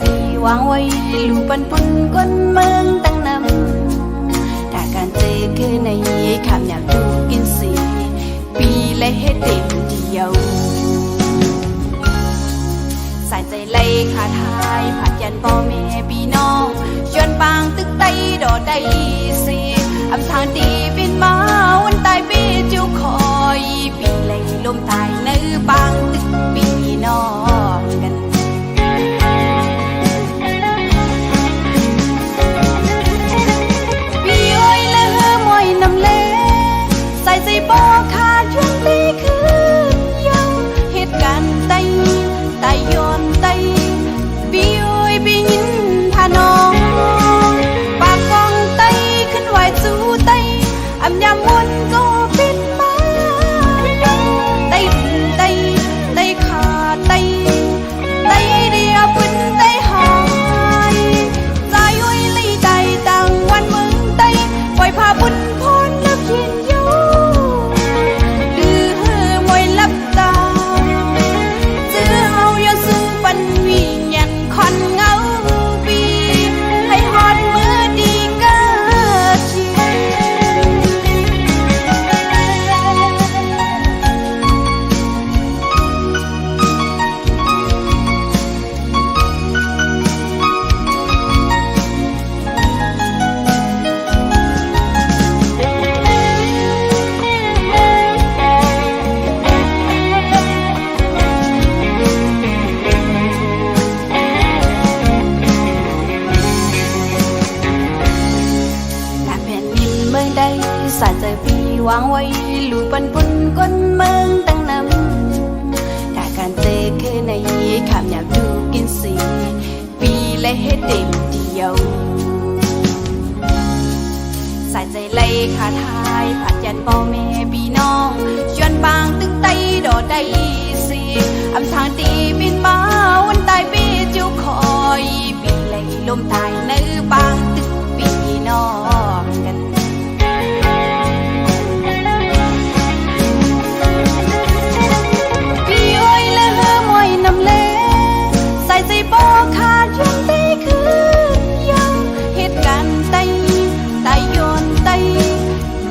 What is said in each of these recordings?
พี่วางไว้ลูกปันปุ่นก้นเมืองตั้งนำถ้าการเจอคือในคำอยากดูกินสีปีและให้เต็มเดียวสายใจไล่ขาทายผัดยันพ่อแม่พี่น้องชวนปางตึกไตดอได้สิอำทางดีบินมาวันตายปีจิ้วคอยปีไล่ลมตายเนื้อบางตึกปีน้องกันพี่อ้อยและเฮอมอยน้ำเล่ใส่ใจบ่ขาดช่วงตีคือยังเหตุการณ์ไตย้อนไตพี่อ้อยพี่ยินพาน้องปากกองไตขึ้นไหวสู้ไตอำยามวนก็ปิดมาไตขาไตเดียวปุ่นไตหายใจอ้อยลีไตต่างวันเมืองไตปล่อยพาบุญพรนับยินยูดื้อเฮอมวยลับตาจื้อเฮาอย่าสู้ปันวิญญาณคอนเงาปีให้ฮอดมือดีเกิดชีสายใจพี่วางไว้ลูกปันปุ่นก้นเมืองตั้งนำถ้าการเจอคือในคำอยากดูกินสีปีและให้เต็มเดียวสายใจไล่ขาทายผัดยันพ่อแม่พี่น้องชวนบางตึกไตดอได้สิอำทางตีบินมาวันตายปีจิ้วคอยปีไล่ลมตายเนื้อบางตึกปีน้องกันน้ำเล่ใส่ใจบ่ขาดช่วงตีคือยังเหตุการณ์ไตย้อนไต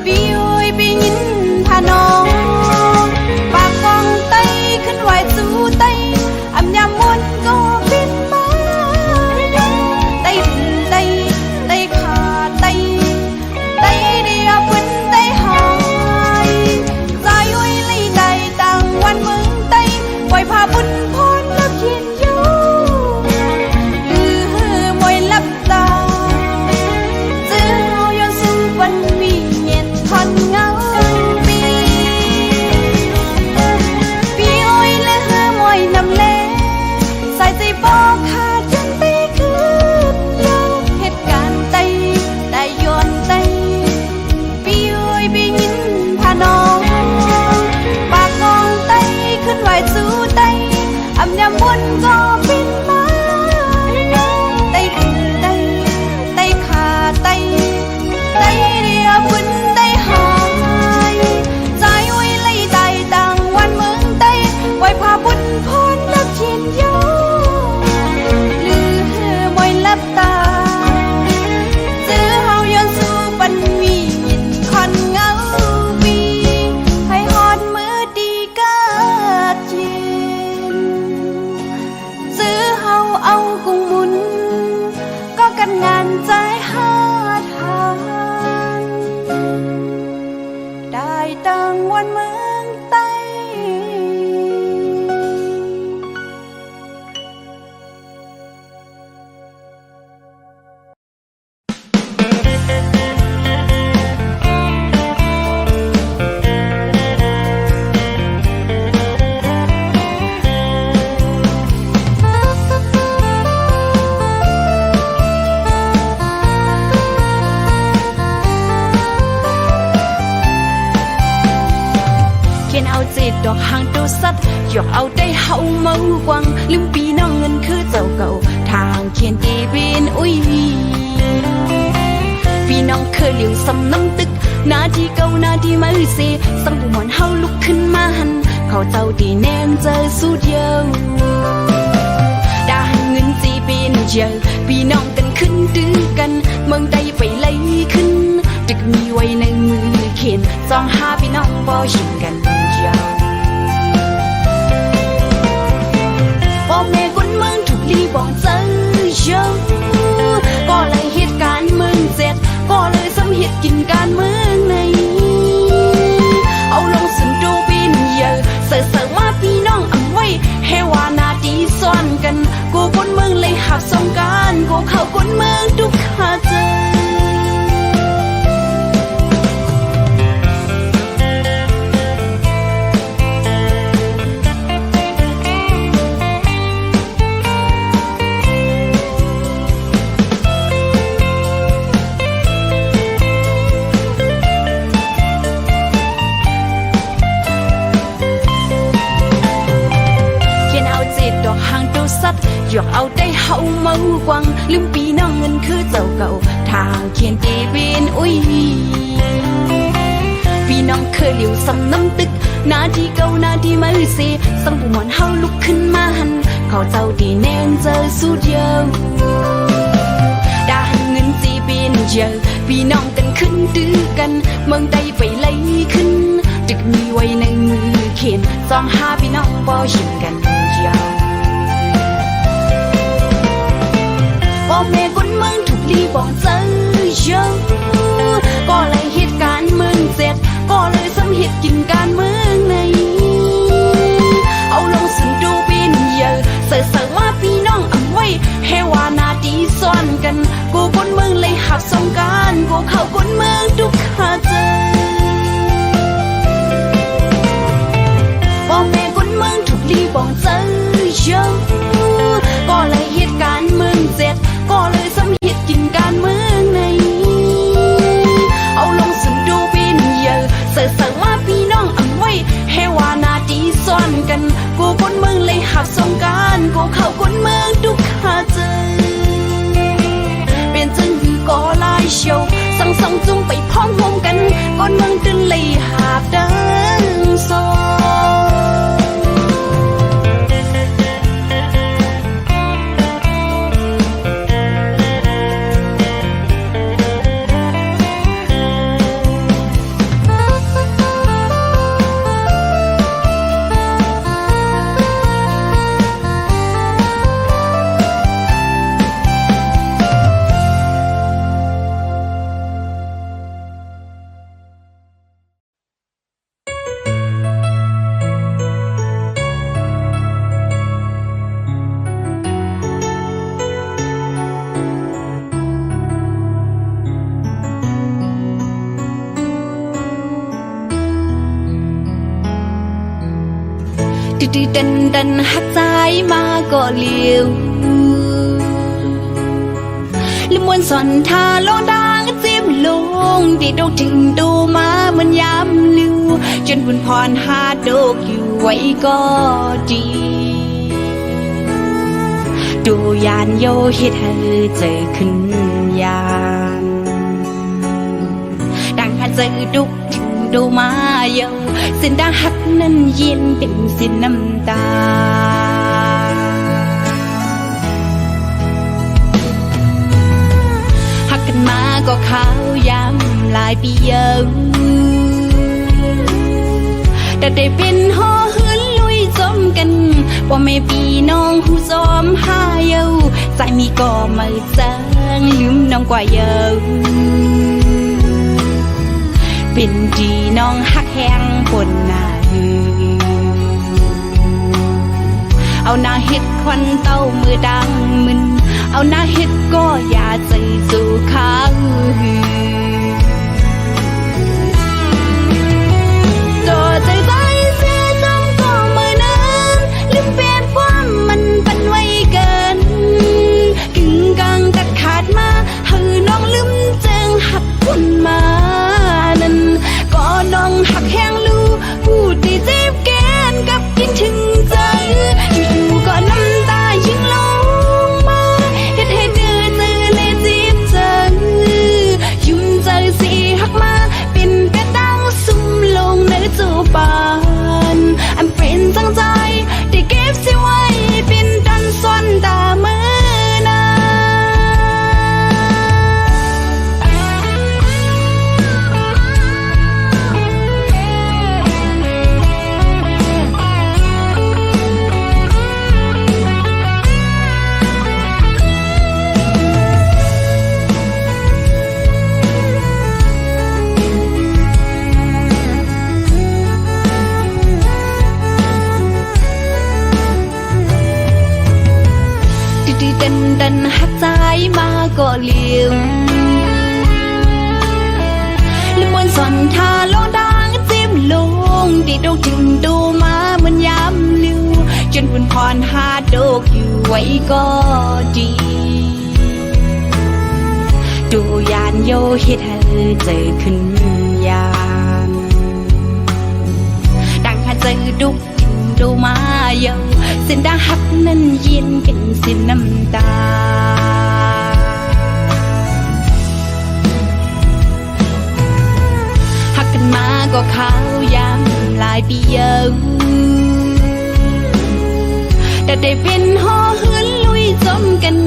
พี่อ้อยพี่ยินพาน้องปากกองไตขึ้นไหวสู้ไตอำยามวนก็บินมาไตขาไตเดียวปุ่นไตหายใจอ้อยลีไตต่างวันเมืองไตปล่อยพาบุญพรนับยินยูดื้อเฮอมวยลับตาจื้อเฮาย้อนสู้วันวิญญาณคอนเงาปีพี่อ้อยและเฮอมวยน้ำเล่ใส่ใจบ่ขาดจนตีคืนยาวเหตุการณ์ไตย้อนไตพี่อ้อยพี่ยินพาน้องปากกองไตขึ้นไหวสู้ไตอำยามวนก็บินมาไตขาไตเดียวปุ่นไตหายใจอ้อยลีไตต่างวันเมืองไตปล่อยพาบุญพรนับยินยูลือเฮอมวยลับตาจื้อเฮาย้อนสู้ปันวิญญาณคอนเงาปีให้ฮอดมือดีเกิดเย็นซื้อเฮาเอากุ้งมุนก็กันงานใจหาทานได้ตั้งวันเมืองไต ดอกหางตัวสัตว์หยอกเอาได้เฮาเมากวังลืมปีน้องเงินคือเจ้าเก่าทางเขียนตีเป็นอุ้ยพี่น้องเคยเหลียวซ้ำน้ำตึกนาทีเก่านาทีมาเสสังบุมอนเฮาลุกขึ้นมาหันเขาเจ้าตีแนมเจอสู้เดียวด่าเงินจีเป็น ยอะพี่น้องกันขึ้นตื้อกันเมืองใดไปไล่ขึ้นตึกมีไว้ในมือเขียนสองหาพี่น้องบ่ยิงกันยาวพ่อแม่คนเมืองถูกลีบอกเจอเยอะก็เลยเหตุการณ์เมืองเสร็จก็เลยสำเหตุกินการเมืองในเอาลงสุนดูบินเยอะเสือมาพี่น้องเอาไว้ให้ว่านาดีซ่อนกันกูคนเมืองเลยหับสงการกูเข้าคนเมืองทุกขาเจอหยอกเอาได้เฮาเมากวังลืมปีน้องเงินคือเจ้าเก่าทางเขียนตีเป็นอุ้ยพี่น้องเคยเหลียวซ้ำน้ำตึกนาทีเก่านาทีมือเสียสังบุมอนเฮาลุกขึ้นมาหันเขาเจ้าดีแน่นเจอสุดเยอะดาหันเงินจีเป็นเยอะพี่น้องกันขึ้นตื้อกันเมืองใดไปไล่ขึ้นตึกมีไว้ในมือเขียนสองหาพี่น้องบ่ยิงกันยาวพ่อแม่คนเมืองถูกลีบอกเจอเยอะก็เลยเหตุการณ์เมืองเสร็จก็เลยสำเหตุกินการเมืองในเอาลงสุนดูบินเยอะเสือมาพี่น้องเอาไว้ให้ว่านาดีซ่อนกันกูคนเมืองเลยหับสงการกูเข้าคนเมืองทุกขาเจอพ่อแม่คนเมืองถูกลีบอกเจอเยอะก็เลยเหตุการณ์เมืองเสร็จก็เลยสำเหตุกินการเมืองในเอาลงสุนดูบินเยอะเสือมาพี่น้องเอาไว้ให้ว่านาดีซ่อนกันกูคนเมืองเลยหับสงการกูเข้าคนเมืองทุกขาเจอเป็นจึงคือก็ลายเชียวสั่งสองจุงไปพ้องวงกันคนเมืองตึงเลยหาบดังโซดื้อดันหักใจมาก็เลี้ยวลืมมวนสอนทาโลดางจิ้มลงดีดกถึงดูมาเหมือนยามลือจนบุญพรหาดกอยู่ไว้ก็ดีดูยานโยเฮ็ดให้เจอขึ้นยานดังหันเจอดุกถึงดูมาเยาเส้นดาหักนั้นเย็นเป็นสิ้นน้ำตาหักกันมาก็ข้าวยำหลายปีเยอะแต่ได้เป็นห่อหืนลุยจมกันพ่อแม่พี่น้องหูซ้อมหาเยาใจมีก็มาจางลืมน้องกว่าเยอะเป็นดีน้องหักแห้งปนหน้าเอาหน้าเฮ็ดควันเต้ามือดังมึนเอาหน้าเฮ็ดก็อย่าใจสู่ข้างต่อใจเสียจงก็มือนั้นลืมเปลี่ยนความมันเป็นไว้เกินกึ่งกลางตัดขาดมาให้น้องลืมเจงหักคนมานั้นก็น้องหักแห้งรู้พูดดีเจ็บแกนกับยิ่งถึงใจอยู่ก็น้ำตายิ่งลง กันดันหักใจมาก็เลี้ยวและบนสอนทาลงดังจิ้มลงดีดกถึงดูมาเหมือนย้ำลิวจนบุญพรหาดกอยู่ไว้ก็ดีดูยานโยเฮ็ดให้เจอขึ้นยานดังหันเจอดุกถึงดูมาเยาเส้นดังหักนั้นเย็นเป็นเส้นน้ำตาหักกันมาก็ขาวยำลายปีเยาแต่ได้เป็นห่อเฮือนลุยจมกัน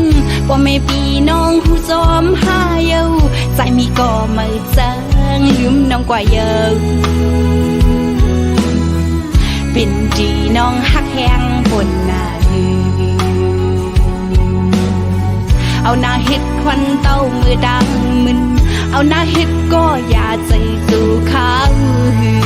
ว่าไม่ปีน้องผู้จอมหาเยาใจมีก็ไม่จางลืมน้องกว่าเยาเป็นจีน้องหักแห้งบนหน้าลืมเอาหน้าเฮ็ดควันเต้ามือดังมึนเอาหน้าเฮ็ดก็อย่าใจสู่ข้าวหือ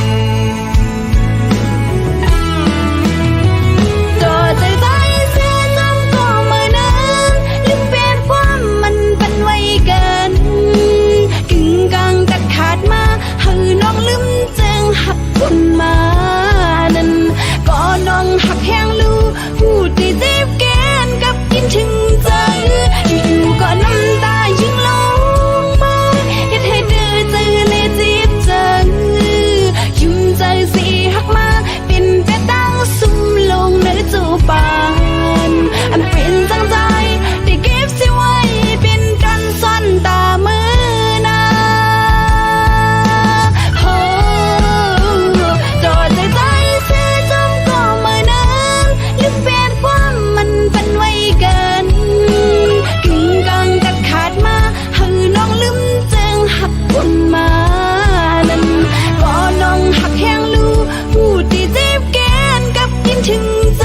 ก็ใจใจเสียจำก็เมื่อนั้นลืมเปลี่ยนความมันเป็นไว้เกินกึ่งกลางตัดขาดมาให้น้องลืมจึงหักคุณมานั้นก็น้องหักแห้งลูพูดได้เจ็บแก้นกับกินถึงใจอยู่ก็น้ำตายิ่งลงมาเฮ็ดให้ดื้อใจเลยจีบจังยุ่มใจสิหักมาเป็นแต่ตั้งซุ่มลงในจูปานอันเป็นจังใจได้เก็บสิไว้เป็นกันซ่อนตามือนาโอ้จอดใจใจเสียจำก็เมื่อนั้นลืมเปลี่ยนความมันเป็นไว้เกินกึ่งกลางตัดขาดมาให้น้องลืมจึงหักคนมานั้นก็น้องหักแห้งลูพูดดีเจ็บแก้นกับกินถึงใจ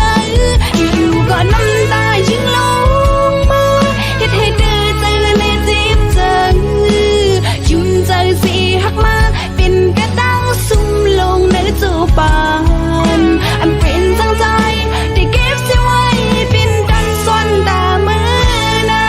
อยู่ก็น้ำตายิ่งลงมาเฮ็ดให้ดื้อใจเลยจีบจังยุ่มใจสิหักมาเป็นกระตั้งซุ่มลงในจูปานอันเป็นจังใจได้เก็บสิไว้เป็นกันซ่อนตามือนา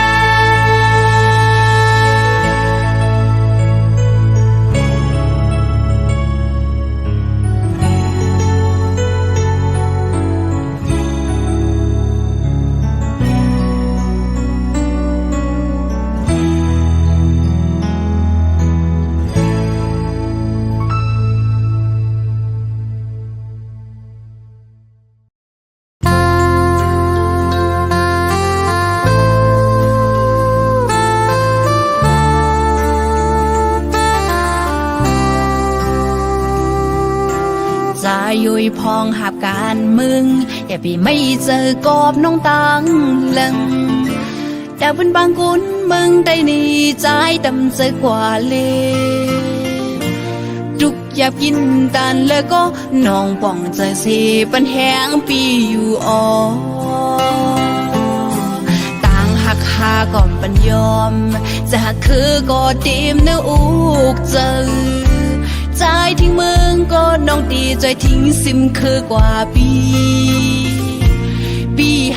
จะยุยพองหับการมึงอย่าพี่ไม่เจอกอบน้องตังหลังแต่บนบางกุนมึงได้นี่ใจดำเจอกว่าเลยทุกอยากกินตันแล้วก็น้องป่องใจสิปันแห้งปีอยู่อ๋อต่างหักหาก่อนปันยอมจะหักคือก็ตีมเนื้ออุกเจอใจทิ้งมึงก็น้องตีใจทิ้งซิมคือกว่าปี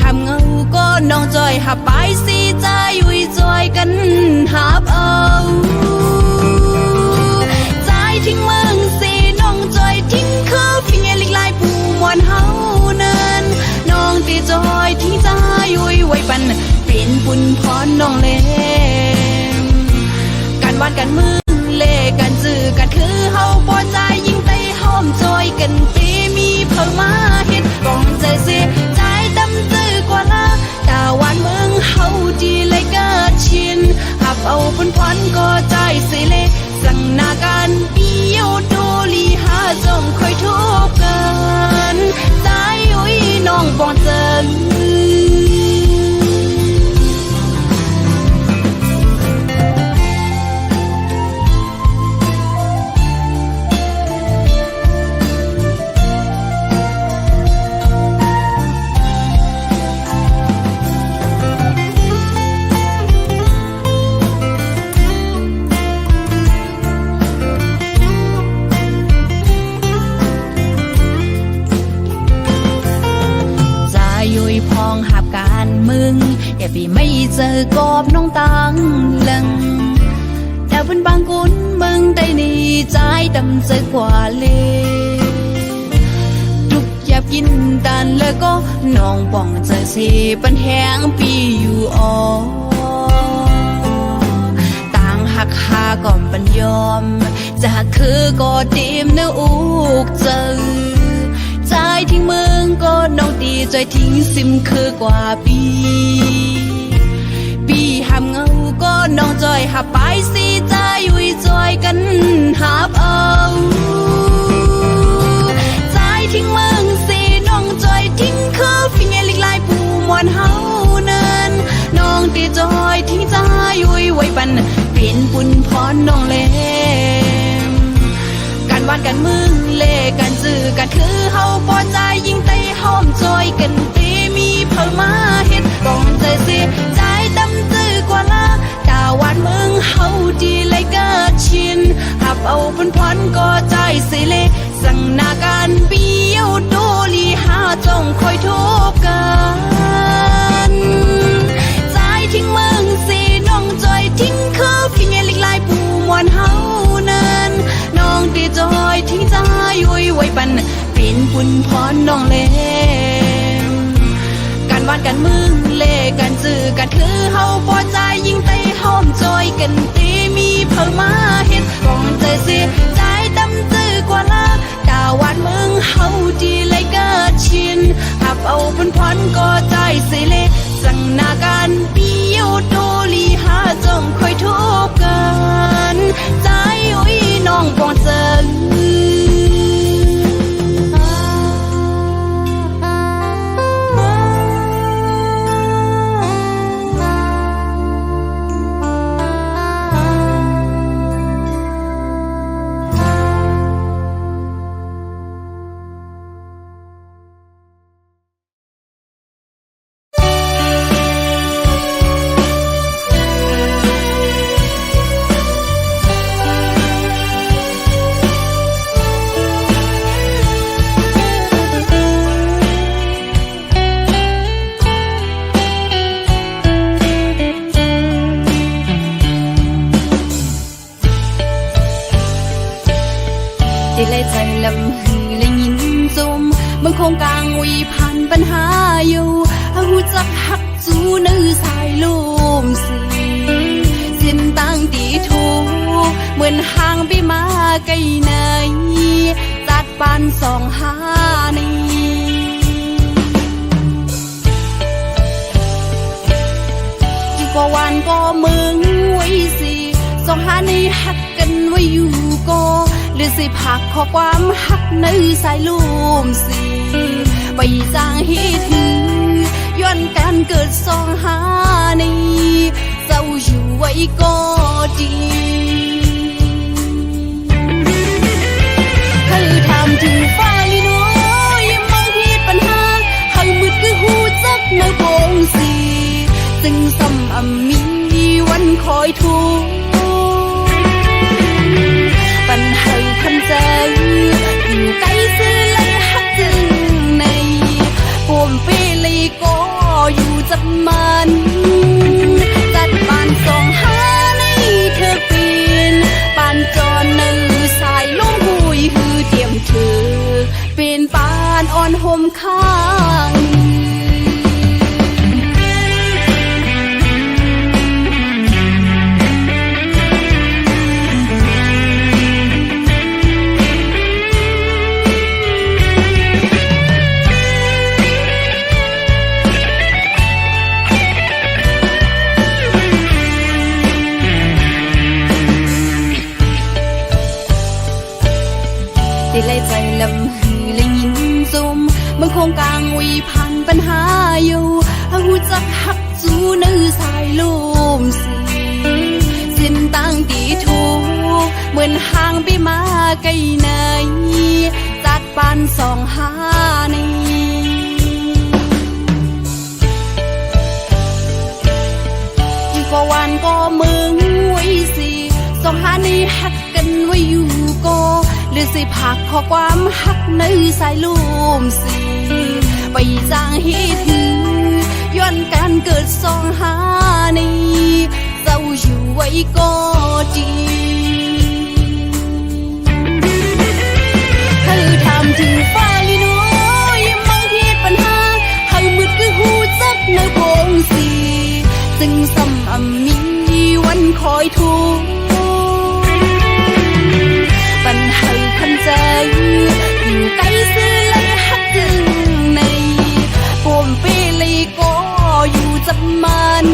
หับเงาก็น้องจอยหับไปสิใจยุยจอยกันหับเอาใจทิ้งมึงสิน้องจอยทิ้งคือฟิเงลิกลายผู้มวนเฮานั้นน้องตีจอยทิ้งใจยุยไว้ปันเป็นบุญพรน้องเล่การวาดกันมือเล่กันจื้อกันคือเฮาพอใจยิ่งไปห้อมจอยกันตีมีเพิ่มมาเฮ็ดกองใจเสียใจดำจื้อกว่าละตาหวานเมืองเฮาดีเลยเกิดชินหับเอาบุญพรก็ใจสิเลสั่งนาการปีเยวโดลีหาจงคอยทุกกันใจอุ้ยน้องปองเจิงยุยพ เจอกอบน้องตังหลังแต่เป็นบางคนมึงได้ในใจดำเจอกว่าเลยทุกอยากกินตันแล้วก็น้องป่องเจอสีปันแหงปีอยู่อ๋อต่างหักหาก่อนปันยอมจะคือก็ดีมเนื้ออุกเจอใจทิ้งมึงก็น้องดีใจทิ้งซิมคือกว่าปีหามเงาก็น้องจอยหับไปสิใจยุ่ยจอยกันหับเอาใจทิ้งมึงสิน้องจอยทิ้งคือฟิงเงลิกลายผู้มวนเฮานั้นน้องตีจอยทิ้งใจยุ่ยไว้ปันเป็นปุ่นพรน้องเล่กันวานกันมึงเล่กันจื้อกันคือเฮาพอใจยิ่งเตะหอมจอยกันตีมีเพิ่มมาเฮ็ดกองใจสิใจดำจื้อกว่าละกาวันมึงเฮาดีเลยเกิดชินหับเอาเป็นพรก็ใจสิเล่สั่งนาการเบี้ยวโดลีหาจงคอยทบกันใจทิ้งมึงสิน้องจอยทิ้งคือฟิงเงลิกลายผู้มวนเฮานั้นน้องตีจอยทิ้งใจยุ่ยไว้ปันเป็นปุ่นพรน้องเล่กันวานกันมึงเล่กันจื้อกันคือเฮาพอใจยิ่งเตะหอมจอยกันตีมีเพิ่มมาเฮ็ดกองใจสิใจดำจื้อกว่าละกาวันมึงเฮาดีเลยเกิดชินหับเอาเป็นพรก็ใจสิเล่สั่งนาการเบี้ยวโดลีหาจงคอยทบกันใจอุ้ยน้องปองเจอใจลำหือและยินจมบางคงกลางวีผ่านปัญหาอยู่หูจักหักจูนื้อสายลมสีเส้นตั้งตีถูกเหมือนห่างไปมาไกลไหนจัดปานสองหานี้จึงกว่าวันก็มึงไว้สิสองหานี้หักกันไว้อยู่ก็หรือสิผักขอความหักในสายลมสีไปสร้างเหตุย้อนการเกิดสองหานี้เจ้าอยู่ไว้ก็ดีให้ทำถึงฟ้าลีน้อยมองเหตุปัญหาให้มืดคือหูจักในโปงสีจึงซ้ำมีวันคอยทุกปัญหาคันใจอยู่ใกล้ซื้อเลยหักจึงในปวมเปเลยก็อยู่จับมันจัดปานสองหาในเธอปีนปานจอนในสายลงหุยคือเตรียมเธอเป็นปานอ่อนห่มข้างติเลยใจลำหือและยินจมบางคงกลางวีผ่านปัญหาอยู่หูจักหักจูนื้อสายลมสีเส้นตั้งตีถูกเหมือนห่างไปมาไกลไหนจัดปานสองหานี้อีกว่าวันก็มึงไว้สิสองหานี้หักกันไว้อยู่ก็หรือสิผักขอความหักในสายลมสีไปจางเหตุย้ วันการเกิดสองหานี้เจ้าอยู่ไว้ก็ดีเธอถามถึงฟ้าลีน้อยมังเหตุปัญหาเฮามืดคือหูจักในโพงสีจึงซ้ำมีวันคอยทุกปัญหาคันใจอยู่ใกล้ซื้อเลยฮักจึงในปมเปเลยก็อยู่จับมัน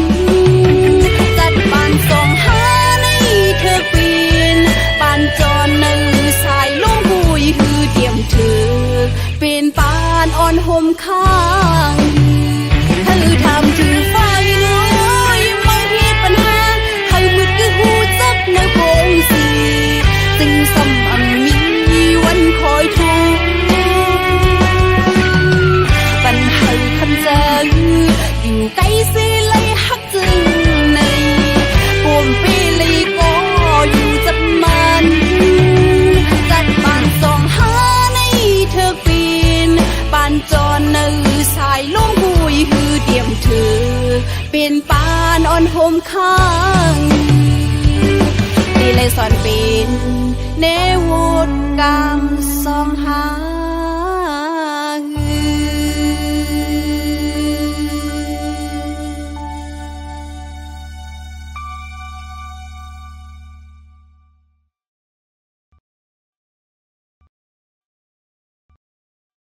จัดบ้านสองหาในเธอปีนบ้านจอนในสายลงหุยคือเดียมเธอเป็นปานอ่อนห่มข้างเธอทำถึงไฟน้อยมังเหตุปัญหาให้มืดคือหูจักในโพงสีจึงซ้ำมีวันคอยทุกปัญหาคันใจอยู่ใกล้สิเลยฮักจึงในปมเปเลยก็อยู่จับมันจัดบ้านสองหาในเธอปีนปานจอนในสายลงหุยคือเดียมเธอเป็นปานอ่อนห่มข้างดีเลยสอนเป็นเนวุดกามสองหา